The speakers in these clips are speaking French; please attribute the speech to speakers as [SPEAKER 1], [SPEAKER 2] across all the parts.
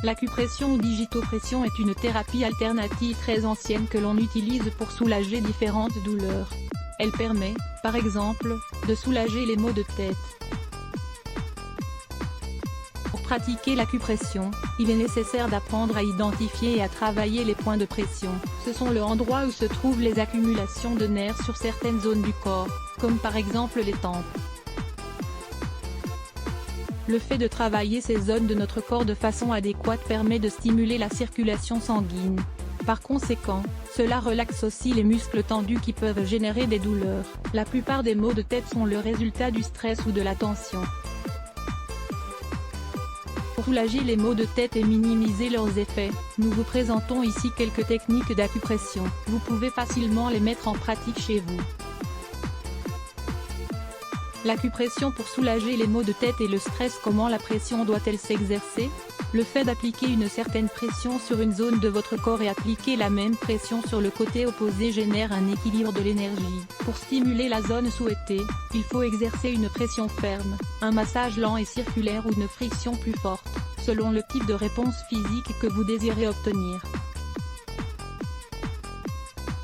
[SPEAKER 1] L'acupression ou digitopression est une thérapie alternative très ancienne que l'on utilise pour soulager différentes douleurs. Elle permet, par exemple, de soulager les maux de tête. Pour pratiquer l'acupression, il est nécessaire d'apprendre à identifier et à travailler les points de pression. Ce sont les endroits où se trouvent les accumulations de nerfs sur certaines zones du corps, comme par exemple les tempes. Le fait de travailler ces zones de notre corps de façon adéquate permet de stimuler la circulation sanguine. Par conséquent, cela relaxe aussi les muscles tendus qui peuvent générer des douleurs. La plupart des maux de tête sont le résultat du stress ou de la tension. Pour soulager les maux de tête et minimiser leurs effets, nous vous présentons ici quelques techniques d'acupression. Vous pouvez facilement les mettre en pratique chez vous. L'acupression pour soulager les maux de tête et le stress. Comment la pression doit-elle s'exercer? Le fait d'appliquer une certaine pression sur une zone de votre corps et appliquer la même pression sur le côté opposé génère un équilibre de l'énergie. Pour stimuler la zone souhaitée, il faut exercer une pression ferme, un massage lent et circulaire ou une friction plus forte, selon le type de réponse physique que vous désirez obtenir.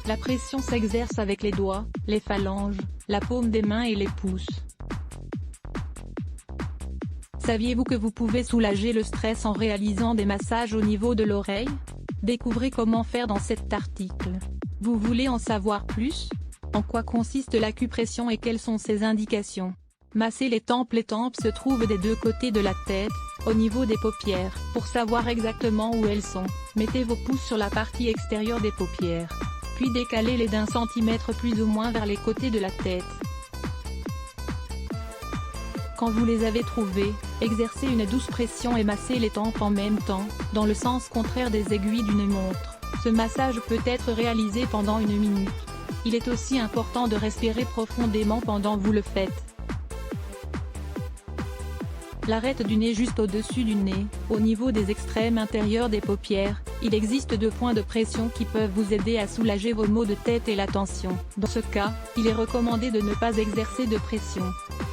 [SPEAKER 1] La pression s'exerce avec les doigts, les phalanges, la paume des mains et les pouces. Saviez-vous que vous pouvez soulager le stress en réalisant des massages au niveau de l'oreille? Découvrez comment faire dans cet article. Vous voulez en savoir plus? En quoi consiste l'acupression et quelles sont ses indications? Masser les tempes. Les tempes se trouvent des deux côtés de la tête, au niveau des paupières. Pour savoir exactement où elles sont, mettez vos pouces sur la partie extérieure des paupières. Puis décalez-les d'1 centimètre plus ou moins vers les côtés de la tête. Quand vous les avez trouvés, exercez une douce pression et massez les tempes en même temps, dans le sens contraire des aiguilles d'une montre. Ce massage peut être réalisé pendant 1 minute. Il est aussi important de respirer profondément pendant que vous le faites. L'arête du nez juste au-dessus du nez, au niveau des extrêmes intérieurs des paupières, il existe 2 points de pression qui peuvent vous aider à soulager vos maux de tête et la tension. Dans ce cas, il est recommandé de ne pas exercer de pression,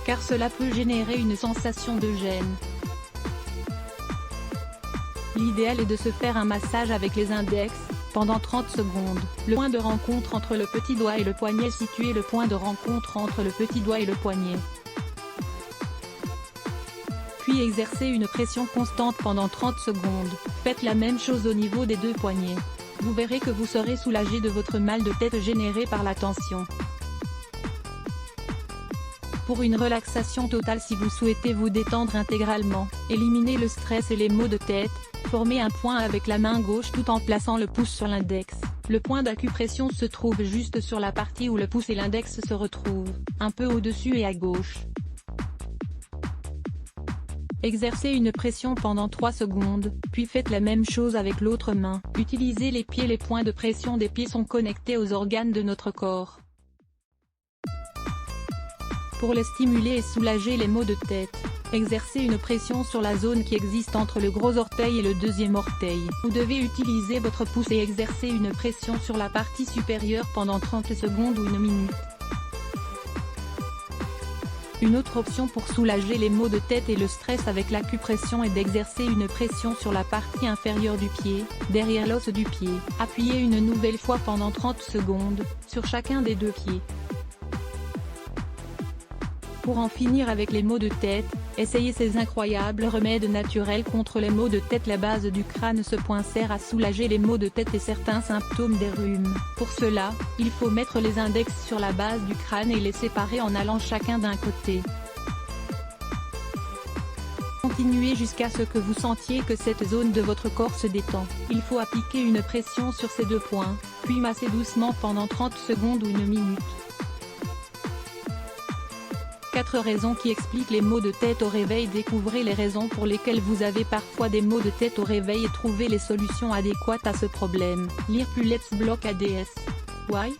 [SPEAKER 1] car cela peut générer une sensation de gêne. L'idéal est de se faire un massage avec les index, pendant 30 secondes. Le point de rencontre entre le petit doigt et le poignet. Situez le point de rencontre entre le petit doigt et le poignet. Puis exercez une pression constante pendant 30 secondes. Faites la même chose au niveau des 2 poignets. Vous verrez que vous serez soulagé de votre mal de tête généré par la tension. Pour une relaxation totale, si vous souhaitez vous détendre intégralement, éliminer le stress et les maux de tête, formez un point avec la main gauche tout en plaçant le pouce sur l'index. Le point d'acupression se trouve juste sur la partie où le pouce et l'index se retrouvent, un peu au-dessus et à gauche. Exercez une pression pendant 3 secondes, puis faites la même chose avec l'autre main. Utilisez les pieds. Les points de pression des pieds sont connectés aux organes de notre corps. Pour les stimuler et soulager les maux de tête, exercez une pression sur la zone qui existe entre le gros orteil et le 2e orteil. Vous devez utiliser votre pouce et exercer une pression sur la partie supérieure pendant 30 secondes ou 1 minute. Une autre option pour soulager les maux de tête et le stress avec l'acupression est d'exercer une pression sur la partie inférieure du pied, derrière l'os du pied. Appuyez une nouvelle fois pendant 30 secondes, sur chacun des 2 pieds. Pour en finir avec les maux de tête, essayez ces incroyables remèdes naturels contre les maux de tête. La base du crâne. Ce point sert à soulager les maux de tête et certains symptômes des rhumes. Pour cela, il faut mettre les index sur la base du crâne et les séparer en allant chacun d'un côté. Continuez jusqu'à ce que vous sentiez que cette zone de votre corps se détend. Il faut appliquer une pression sur ces 2 points, puis masser doucement pendant 30 secondes ou 1 minute. 4 raisons qui expliquent les maux de tête au réveil. Découvrez les raisons pour lesquelles vous avez parfois des maux de tête au réveil et trouvez les solutions adéquates à ce problème. Lire plus. Let's Block ADS. Why?